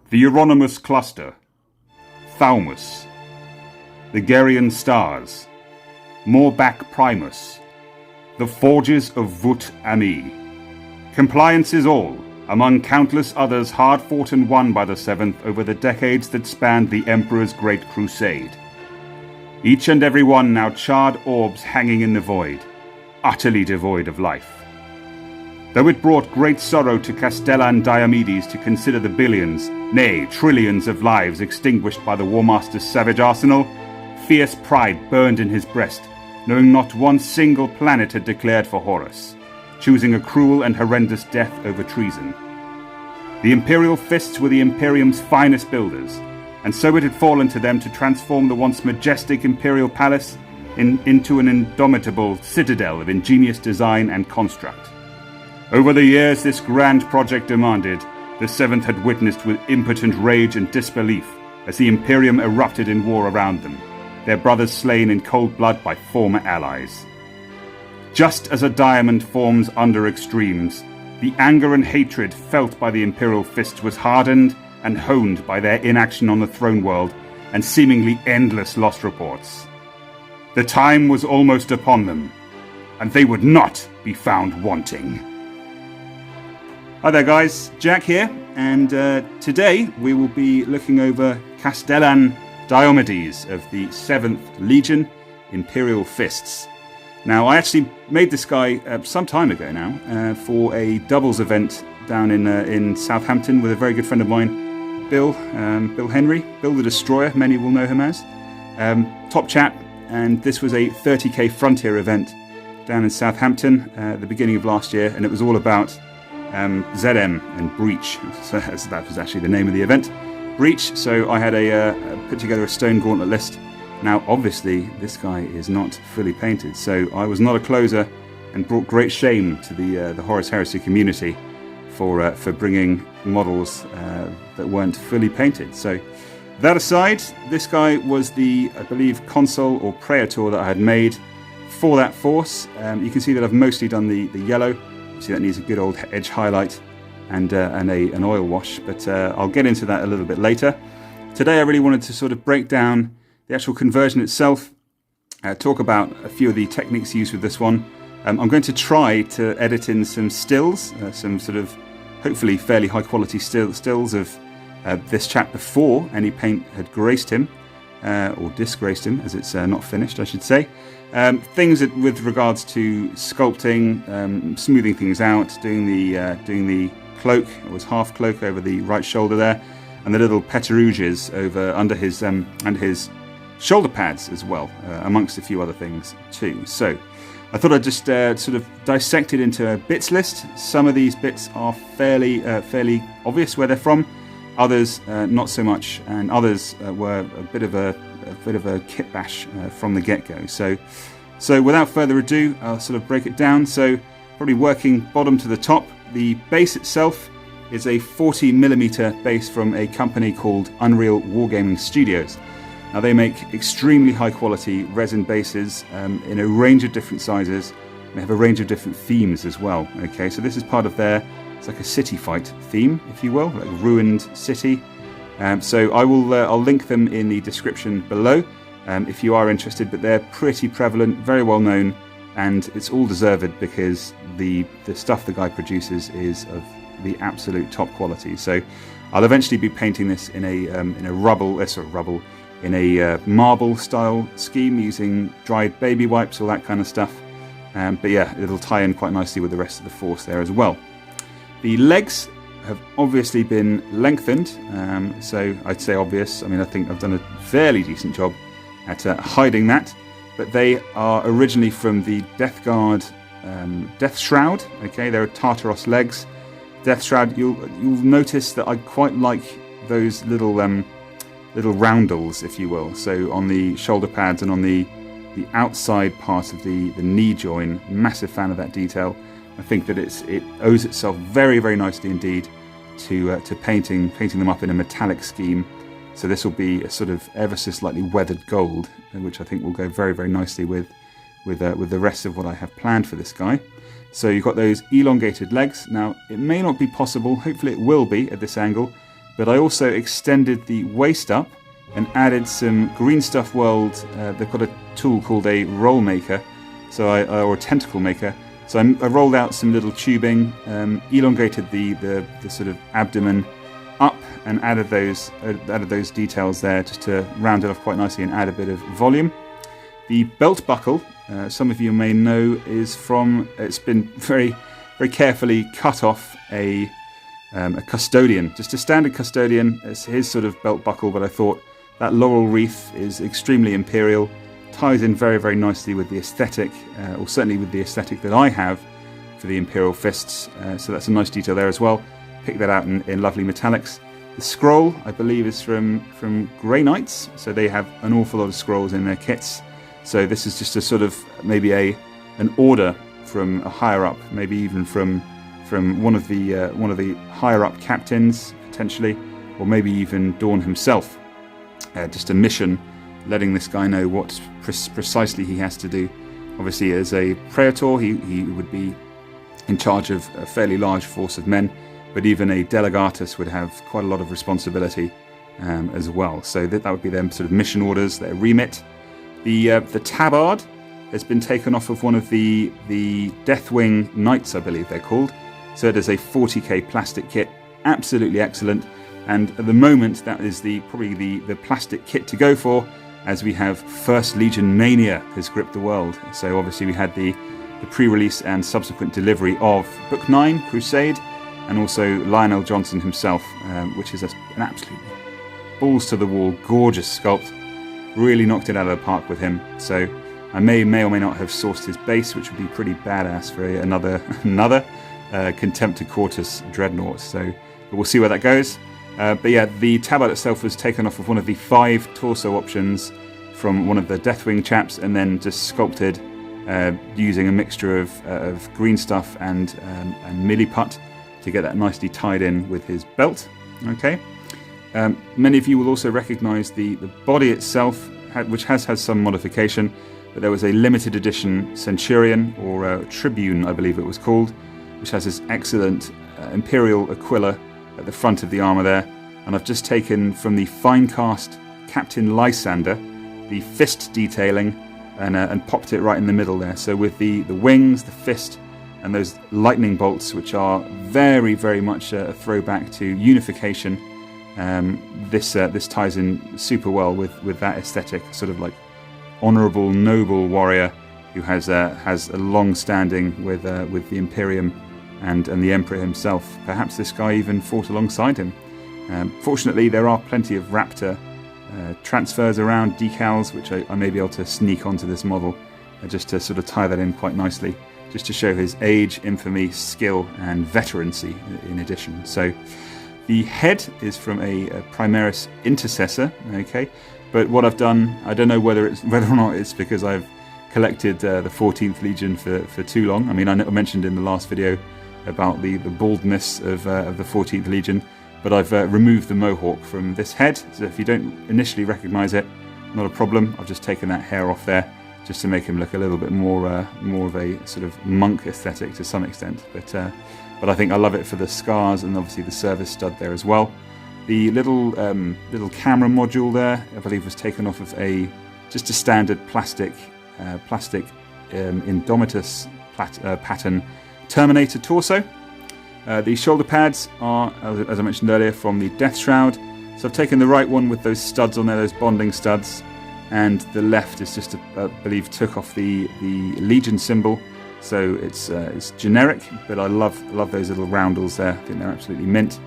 the Euronymous Cluster, Thaumus, the Gerian Stars, Morbach Primus, the Forges of Vut Ami. Compliances all, among countless others hard fought and won by the 7th over the decades that spanned the Emperor's Great Crusade. Each and every one now charred orbs hanging in the void, utterly devoid of life. Though it brought great sorrow to Castellan Diomedes to consider the billions, nay, trillions of lives extinguished by the War Master's savage arsenal, fierce pride burned in his breast, knowing not one single planet had declared for Horus, choosing a cruel and horrendous death over treason. The Imperial fists were the Imperium's finest builders, and so it had fallen to them to transform the once majestic Imperial palace into an indomitable citadel of ingenious design and construct. Over the years this grand project demanded, the 7th had witnessed with impotent rage and disbelief as the Imperium erupted in war around them, their brothers slain in cold blood by former allies. Just as a diamond forms under extremes, the anger and hatred felt by the Imperial fists was hardened and honed by their inaction on the throne world and seemingly endless lost reports. The time was almost upon them, and they would not be found wanting. Hi there guys, Jack here, and today we will be looking over Castellan Diomedes of the 7th Legion, Imperial Fists. Now, I actually made this guy some time ago now for a doubles event down in Southampton with a very good friend of mine, Bill Henry, Bill the Destroyer, many will know him as. Top chap, and this was a 30k Frontier event down in Southampton at the beginning of last year, and it was all about ZM and Breach. So that was actually the name of the event, Breach. So I had put together a stone gauntlet list. Now, obviously, this guy is not fully painted, so I was not a closer and brought great shame to the Horus Heresy community for bringing models that weren't fully painted. So that aside, this guy was the, I believe, Consul or Praetor that I had made for that force. You can see that I've mostly done the yellow. See, that needs a good old edge highlight and an oil wash, but I'll get into that a little bit later. Today I really wanted to sort of break down the actual conversion itself, talk about a few of the techniques used with this one. I'm going to try to edit in some stills, some sort of hopefully fairly high quality stills of this chap before any paint had graced him, or disgraced him, as it's not finished, I should say. Things with regards to sculpting, smoothing things out, doing the cloak. It was half cloak over the right shoulder there, and the little petrouges over under his shoulder pads as well, amongst a few other things too. So I thought I'd just sort of dissect it into a bits list. Some of these bits are fairly obvious where they're from, others not so much, and others were a bit of a kit bash from the get-go. So without further ado, I'll sort of break it down. So probably working bottom to the top, the base itself is a 40mm base from a company called Unreal Wargaming Studios. Now they make extremely high quality resin bases in a range of different sizes. They have a range of different themes as well. Okay, so this is part of their, it's like a city fight theme, if you will, like a ruined city. So I'll link them in the description below if you are interested, but they're pretty prevalent, very well known, and it's all deserved because the stuff the guy produces is of the absolute top quality. So I'll eventually be painting this in a marble style scheme using dried baby wipes, all that kind of stuff. But yeah, it'll tie in quite nicely with the rest of the force there as well. The legs have obviously been lengthened, so I'd say obvious. I mean, I think I've done a fairly decent job at hiding that, but they are originally from the Death Guard Death Shroud. Okay, they're Tartaros legs. Death Shroud, you'll notice that I quite like those little roundels, if you will. So on the shoulder pads and on the outside part of the knee join, massive fan of that detail. I think that it owes itself very, very nicely indeed to painting them up in a metallic scheme. So this will be a sort of ever so slightly weathered gold, which I think will go very, very nicely with the rest of what I have planned for this guy. So you've got those elongated legs. Now, it may not be possible, hopefully it will be at this angle, but I also extended the waist up and added some Green Stuff World. They've got a tool called a roll maker, or a tentacle maker. So I rolled out some little tubing, elongated the sort of abdomen up, and added those details there just to round it off quite nicely and add a bit of volume. The belt buckle, some of you may know, it's been very, very carefully cut off a custodian, just a standard custodian. It's his sort of belt buckle, but I thought that laurel wreath is extremely Imperial, ties in very, very nicely with the aesthetic, or certainly with the aesthetic that I have for the Imperial fists. So that's a nice detail there as well. Pick that out in lovely metallics. The scroll, I believe, is from Grey Knights, so they have an awful lot of scrolls in their kits. So this is just a sort of maybe an order from a higher up, maybe even from one of the higher up captains potentially, or maybe even Dawn himself. Just a mission, letting this guy know what precisely he has to do. Obviously, as a praetor, he would be in charge of a fairly large force of men, but even a delegatus would have quite a lot of responsibility as well. So that would be their sort of mission orders, their remit. The tabard has been taken off of one of the Deathwing Knights, I believe they're called. So it is a 40k plastic kit, absolutely excellent. And at the moment, that is probably the plastic kit to go for, as we have 1st Legion Mania has gripped the world. So obviously we had the pre-release and subsequent delivery of Book 9, Crusade, and also Lionel Johnson himself, which is an absolute balls to the wall, gorgeous sculpt. Really knocked it out of the park with him. So I may or may not have sourced his base, which would be pretty badass for another Contemptor Quartus Dreadnought. So but we'll see where that goes. But yeah, the tabard itself was taken off of one of the 5 torso options from one of the Deathwing chaps, and then just sculpted using a mixture of green stuff and milliput to get that nicely tied in with his belt. Okay. Many of you will also recognise the body itself, which has had some modification, but there was a limited edition Centurion, or Tribune I believe it was called, which has this excellent Imperial Aquila at the front of the armour there. And I've just taken from the Finecast Captain Lysander the fist detailing and popped it right in the middle there. So with the wings, the fist, and those lightning bolts, which are very, very much a throwback to Unification, this ties in super well with that aesthetic, sort of like honourable, noble warrior who has a long standing with the Imperium and the Emperor himself. Perhaps this guy even fought alongside him. Fortunately, there are plenty of Raptor transfers around, decals, which I may be able to sneak onto this model, just to sort of tie that in quite nicely, just to show his age, infamy, skill, and veterancy in addition. So the head is from a Primaris Intercessor, okay, but what I've done, I don't know whether or not it's because I've collected the 14th Legion for too long. I mean, I mentioned in the last video about the baldness of the 14th Legion, but I've removed the mohawk from this head, so if you don't initially recognise it, not a problem. I've just taken that hair off there just to make him look a little bit more of a sort of monk aesthetic to some extent, but I think I love it for the scars and obviously the service stud there as well. The little camera module there, I believe, was taken off of just a standard plastic Indomitus pattern Terminator torso. The shoulder pads are, as I mentioned earlier, from the Death Shroud. So I've taken the right one with those studs on there, those bonding studs, and the left is just, I believe, took off the Legion symbol. So it's generic, but I love those little roundels there. I think they're absolutely mint.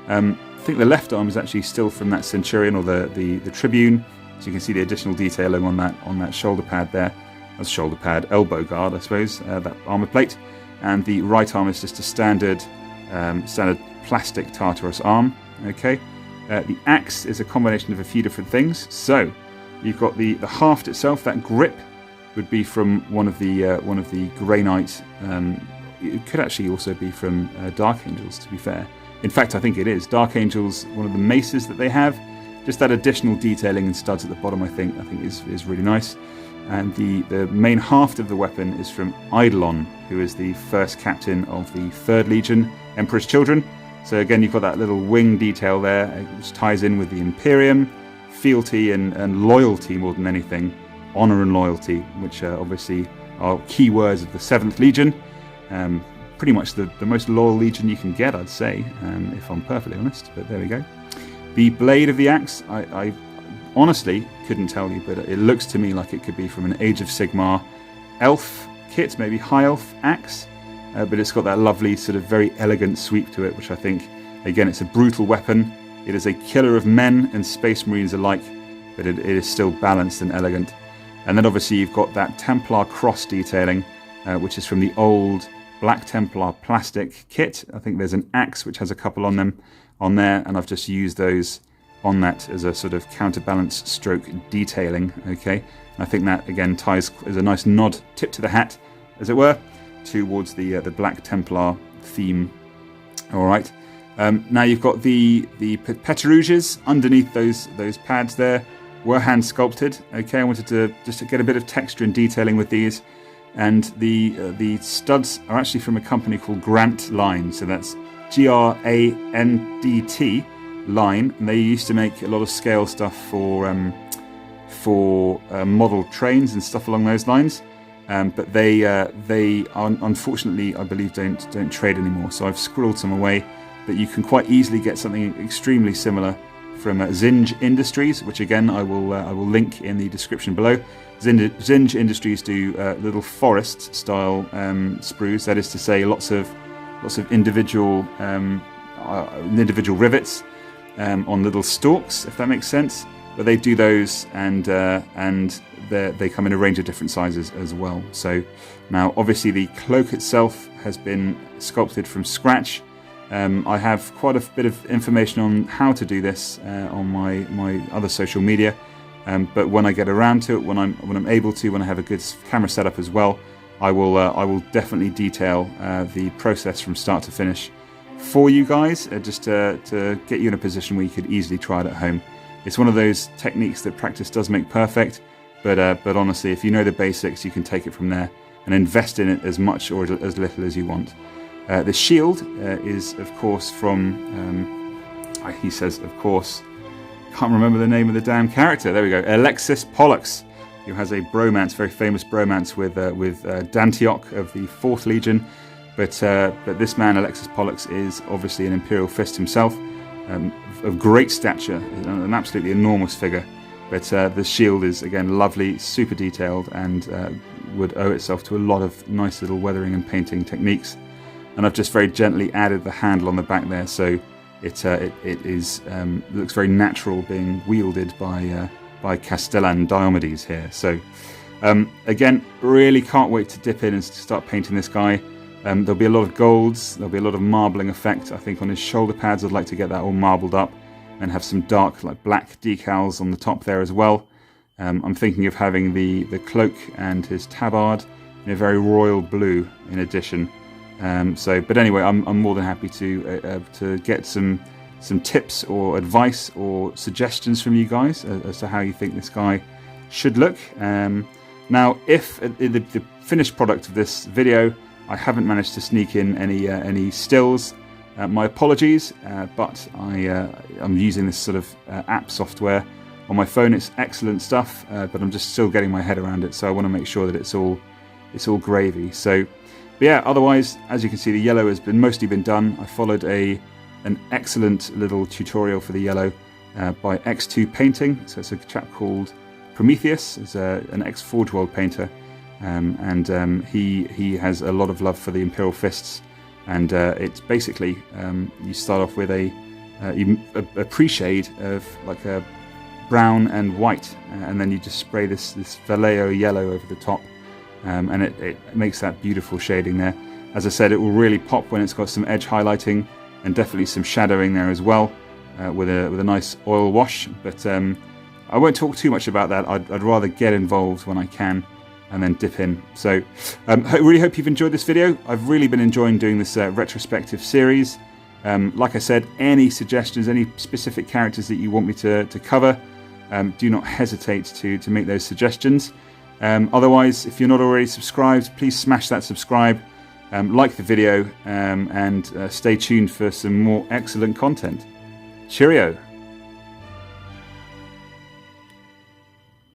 I think the left arm is actually still from that Centurion or the Tribune. So you can see the additional detailing on that shoulder pad there. That's shoulder pad, elbow guard, I suppose, that armour plate. And the right arm is just a standard plastic Tartarus arm. Okay. The axe is a combination of a few different things. So you've got the haft itself. That grip would be from one of the Grey Knight. It could actually also be from Dark Angels, to be fair. In fact, I think it is. Dark Angels, one of the maces that they have. Just that additional detailing and studs at the bottom, I think is really nice. And the main haft of the weapon is from Eidolon, who is the first captain of the 3rd Legion, Emperor's Children. So again, you've got that little wing detail there, which ties in with the Imperium, fealty and loyalty more than anything, honour and loyalty, which obviously are key words of the 7th Legion. Pretty much the most loyal legion you can get, I'd say, if I'm perfectly honest, but there we go. The blade of the axe, I honestly couldn't tell you, but it looks to me like it could be from an Age of Sigmar elf kit, maybe high elf axe, but it's got that lovely sort of very elegant sweep to it, which I think, again, it's a brutal weapon. It is a killer of men and space marines alike, but it is still balanced and elegant. And then obviously you've got that Templar cross detailing, which is from the old Black Templar plastic kit. I think there's an axe which has a couple on there, and I've just used those on that as a sort of counterbalance stroke detailing. Okay, I think that again ties as a nice nod, tip to the hat, as it were, towards the Black Templar theme. All right. Now you've got the Petrouges underneath those pads there. Were hand sculpted. Okay, I wanted to just get a bit of texture and detailing with these, and the studs are actually from a company called Grant Line. So that's GRANDT Line, and they used to make a lot of scale stuff for model trains and stuff along those lines. But they are, unfortunately, I believe, don't trade anymore. So I've squirreled some away, but you can quite easily get something extremely similar from Zinj Industries, which again I will link in the description below. Zinj Industries do little forest style sprues. That is to say, lots of individual rivets on little stalks, if that makes sense. But they do those, and they come in a range of different sizes as well. So now, obviously, the cloak itself has been sculpted from scratch. I have quite a bit of information on how to do this on my other social media, but when I get around to it, when I'm able to, when I have a good camera setup as well, I will definitely detail the process from start to finish for you guys, just to get you in a position where you could easily try it at home. It's one of those techniques that practice does make perfect, but honestly, if you know the basics, you can take it from there and invest in it as much or as little as you want. The shield is, of course, from, he says, of course, can't remember the name of the damn character. There we go. Alexis Pollux, who has a bromance, very famous bromance with Dantioch of the 4th Legion. But this man, Alexis Pollux, is obviously an Imperial Fist himself, of great stature, an absolutely enormous figure. But the shield is, again, lovely, super detailed, and would owe itself to a lot of nice little weathering and painting techniques. And I've just very gently added the handle on the back there, so it looks very natural being wielded by Castellan Diomedes here. So again, really can't wait to dip in and start painting this guy. There'll be a lot of golds, there'll be a lot of marbling effect. I think on his shoulder pads I'd like to get that all marbled up and have some dark, like black decals on the top there as well. I'm thinking of having the cloak and his tabard in a very royal blue in addition. But anyway, I'm more than happy to get some tips or advice or suggestions from you guys as to how you think this guy should look. Now, if the finished product of this video, I haven't managed to sneak in any stills, my apologies. But I'm using this sort of app software on my phone. It's excellent stuff, but I'm just still getting my head around it. So I want to make sure that it's all gravy. So. But yeah, otherwise, as you can see, the yellow has mostly been done. I followed an excellent little tutorial for the yellow by X2 Painting. So it's a chap called Prometheus. He's an ex-Forge World painter, and he has a lot of love for the Imperial Fists. And it's basically you start off with a pre-shade of like a brown and white, and then you just spray this Vallejo yellow over the top. And it makes that beautiful shading there. As I said, it will really pop when it's got some edge highlighting and definitely some shadowing there as well, with a nice oil wash. But I won't talk too much about that. I'd rather get involved when I can and then dip in. So I really hope you've enjoyed this video. I've really been enjoying doing this retrospective series. Like I said, any suggestions, any specific characters that you want me to cover, do not hesitate to make those suggestions. Otherwise, if you're not already subscribed, please smash that subscribe. like the video, and stay tuned for some more excellent content. Cheerio!